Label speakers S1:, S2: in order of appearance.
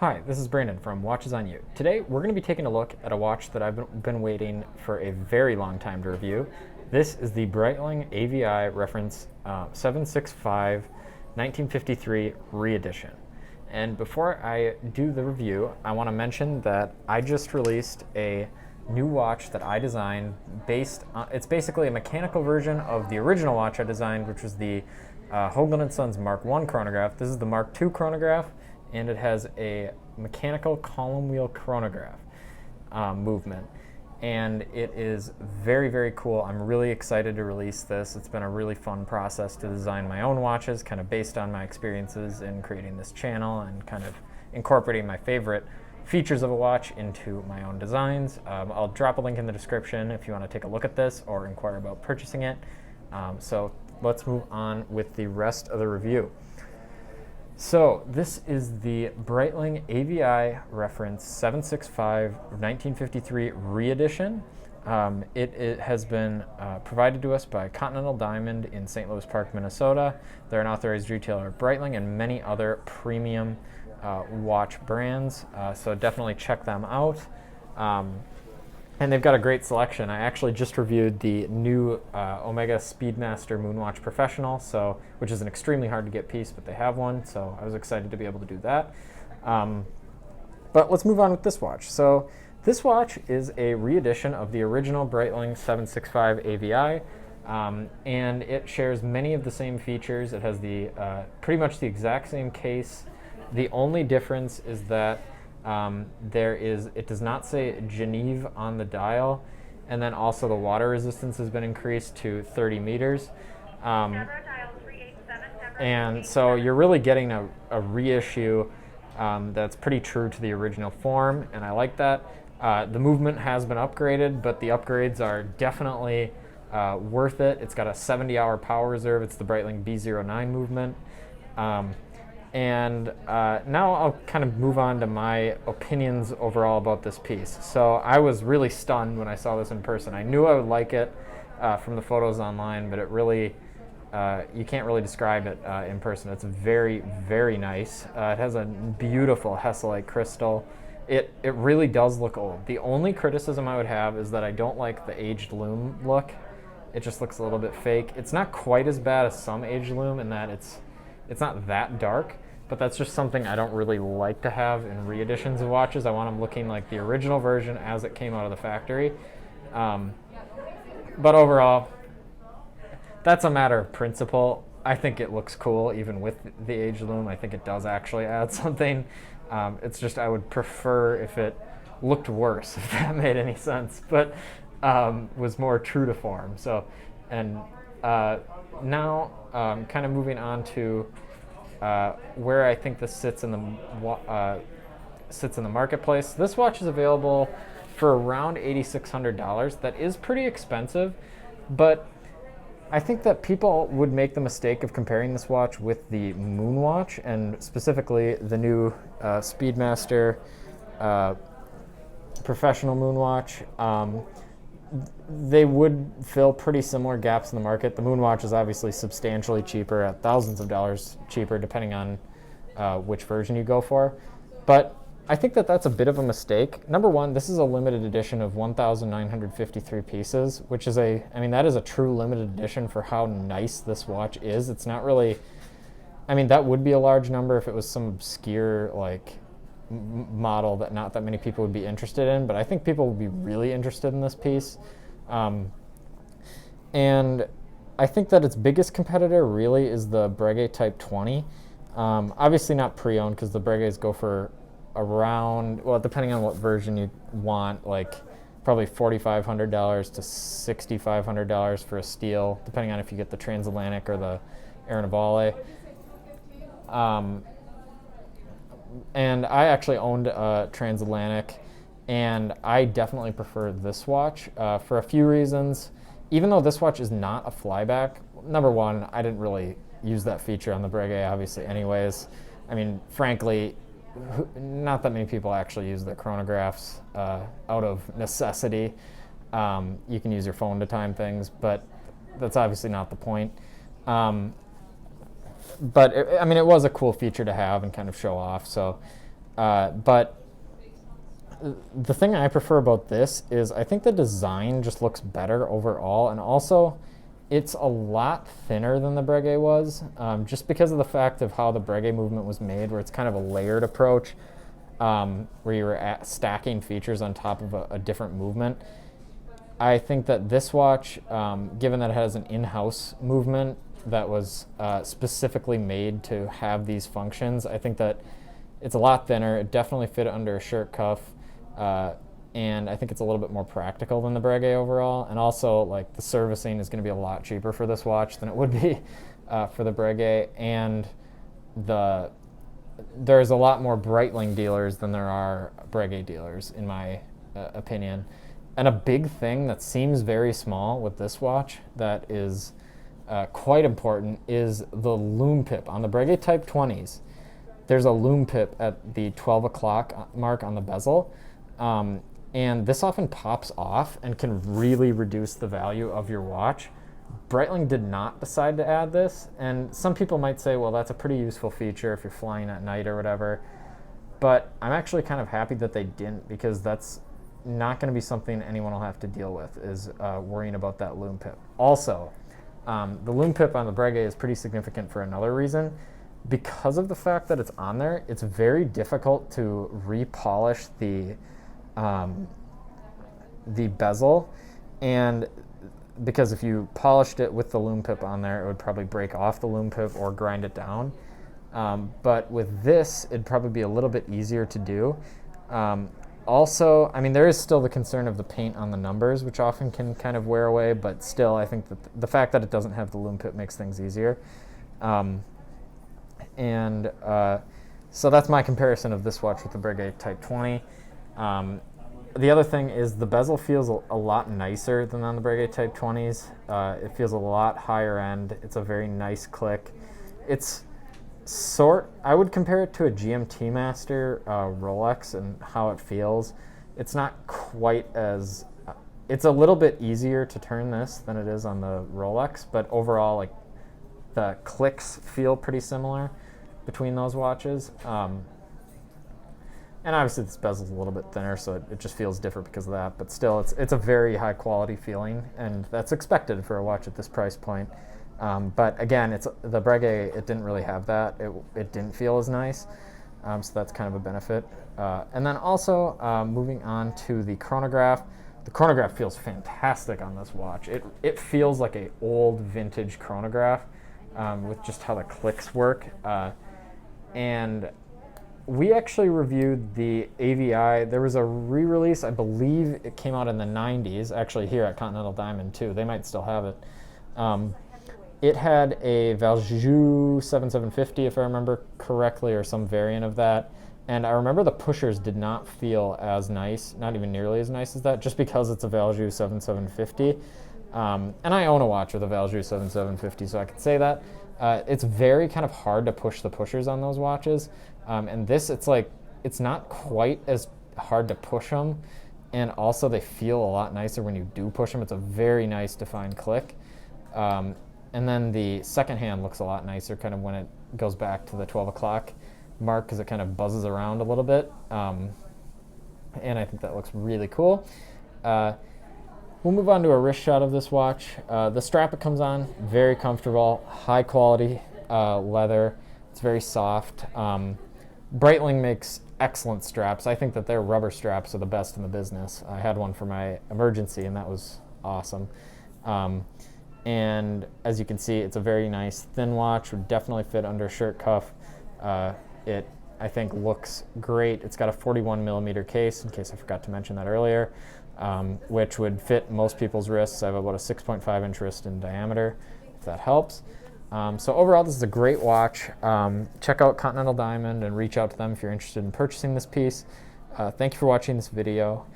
S1: Hi, this is Brandon from Watches on You. Today we're going to be taking a look at a watch that I've been waiting for a very long time to review. This is the Breitling AVI Reference 765 1953 re-edition. And before I do the review, I want to mention that I just released a new watch that I designed based on, it's basically a mechanical version of the original watch I designed, which was the Hoagland & Sons Mark I chronograph. This is the Mark II chronograph, and it has a mechanical column wheel chronograph movement. And it is very, very cool. I'm really excited to release this. It's been a really fun process to design my own watches, kind of based on my experiences in creating this channel and kind of incorporating my favorite features of a watch into my own designs. I'll drop a link in the description if you want to take a look at this or inquire about purchasing it. So let's move on with the rest of the review. So this is the Breitling AVI Reference 765 1953 re-edition. It has been provided to us by Continental Diamond in St. Louis Park, Minnesota. They're an authorized retailer of Breitling and many other premium watch brands, so definitely check them out. And they've got a great selection. I actually just reviewed the new Omega Speedmaster Moonwatch Professional, which is an extremely hard to get piece, but they have one, so I was excited to be able to do that. But let's move on with this watch. So this watch is a re-edition of the original Breitling 765 AVI, and it shares many of the same features. It has the pretty much the exact same case. The only difference is that it does not say Geneve on the dial, and then also the water resistance has been increased to 30 meters. And so you're really getting a reissue that's pretty true to the original form, and I like that. The movement has been upgraded, but the upgrades are definitely worth it. It's got a 70-hour power reserve. It's the Breitling B09 movement. And now I'll kind of move on to my opinions overall about this piece. So I was really stunned when I saw this in person. I knew I would like it from the photos online, but it really, you can't really describe it in person. It's very, very nice. It has a beautiful Hesselite crystal. It really does look old. The only criticism I would have is that I don't like the aged loom look. It just looks a little bit fake. It's not quite as bad as some aged loom in that it's not that dark, but that's just something I don't really like to have in re-editions of watches. I want them looking like the original version as it came out of the factory. But overall, that's a matter of principle. I think it looks cool even with the aged loom. I think it does actually add something. It's just I would prefer if it looked worse, if that made any sense, but was more true to form. So, and now kind of moving on to where I think this sits in the marketplace. This watch is available for around $8,600. That is pretty expensive, but I think that people would make the mistake of comparing this watch with the Moonwatch, and specifically the new Speedmaster Professional Moonwatch. They would fill pretty similar gaps in the market. The Moonwatch is obviously substantially cheaper, at thousands of dollars cheaper, depending on which version you go for. But I think that that's a bit of a mistake. Number one, this is a limited edition of 1,953 pieces, which is that is a true limited edition for how nice this watch is. It's not really, that would be a large number if it was some obscure, model that not that many people would be interested in, but I think people would be really interested in this piece. And I think that its biggest competitor really is the Breguet Type 20. Obviously not pre-owned, because the Breguets go for around, well, depending on what version you want, probably $4,500 to $6,500 for a steel, depending on if you get the transatlantic or the Aeronavale. And I actually owned a transatlantic, and I definitely prefer this watch for a few reasons. Even though this watch is not a flyback, number one, I didn't really use that feature on the Breguet, obviously, anyways. Frankly, not that many people actually use their chronographs out of necessity. You can use your phone to time things, but that's obviously not the point. But it was a cool feature to have and kind of show off. So But the thing I prefer about this is I think the design just looks better overall, and also it's a lot thinner than the Breguet was, just because of the fact of how the Breguet movement was made, where it's kind of a layered approach, where you were stacking features on top of a different movement. I think that this watch, given that it has an in-house movement that was specifically made to have these functions, I think that it's a lot thinner. It definitely fit under a shirt cuff. And I think it's a little bit more practical than the Breguet overall. And also, like, the servicing is going to be a lot cheaper for this watch than it would be for the Breguet. And there's a lot more Breitling dealers than there are Breguet dealers, in my opinion. And a big thing that seems very small with this watch that is quite important is the Loom Pip. On the Breguet Type 20s, there's a Loom Pip at the 12 o'clock mark on the bezel. And this often pops off and can really reduce the value of your watch. Breitling did not decide to add this, and some people might say, well, that's a pretty useful feature if you're flying at night or whatever. But I'm actually kind of happy that they didn't, because that's not going to be something anyone will have to deal with, is worrying about that Loom Pip. Also, the Loom Pip on the Breguet is pretty significant for another reason. Because of the fact that it's on there, it's very difficult to repolish the bezel, and because if you polished it with the Loom Pip on there, it would probably break off the Loom Pip or grind it down. But with this, it'd probably be a little bit easier to do. Also, I mean, there is still the concern of the paint on the numbers, which often can kind of wear away, but still, I think that the fact that it doesn't have the Loom Pip makes things easier. So that's my comparison of this watch with the Breguet Type 20. The other thing is the bezel feels a lot nicer than on the Breguet Type 20s. It feels a lot higher end. It's a very nice click. I would compare it to a GMT Master Rolex and how it feels. It's not quite as, it's a little bit easier to turn this than it is on the Rolex, but overall, like, the clicks feel pretty similar between those watches. And obviously this bezel's a little bit thinner, so it just feels different because of that. But still, it's a very high quality feeling, and that's expected for a watch at this price point. But again, it's the Breguet, it didn't really have that. It didn't feel as nice, so that's kind of a benefit. And then also, moving on to the chronograph. The chronograph feels fantastic on this watch. It feels like an old vintage chronograph with just how the clicks work. And we actually reviewed the AVI. There was a re-release, I believe it came out in the 90s, actually here at Continental Diamond too. They might still have it. It had a Reissue 7750, if I remember correctly, or some variant of that. And I remember the pushers did not feel as nice, not even nearly as nice as that, just because it's a Reissue 7750. And I own a watch with a Reissue 7750, so I could say that. It's very kind of hard to push the pushers on those watches. And this, it's not quite as hard to push them. And also they feel a lot nicer when you do push them. It's a very nice defined click. And then the second hand looks a lot nicer kind of when it goes back to the 12 o'clock mark, because it kind of buzzes around a little bit. And I think that looks really cool. We'll move on to a wrist shot of this watch. The strap it comes on, very comfortable, high quality leather. It's very soft. Breitling makes excellent straps. I think that their rubber straps are the best in the business. I had one for my emergency, and that was awesome. And as you can see, it's a very nice thin watch. Would definitely fit under shirt cuff. It, I think, looks great. It's got a 41 millimeter case, in case I forgot to mention that earlier, which would fit most people's wrists. I have about a 6.5 inch wrist in diameter, if that helps. So overall, this is a great watch. Check out Continental Diamond and reach out to them if you're interested in purchasing this piece. Thank you for watching this video.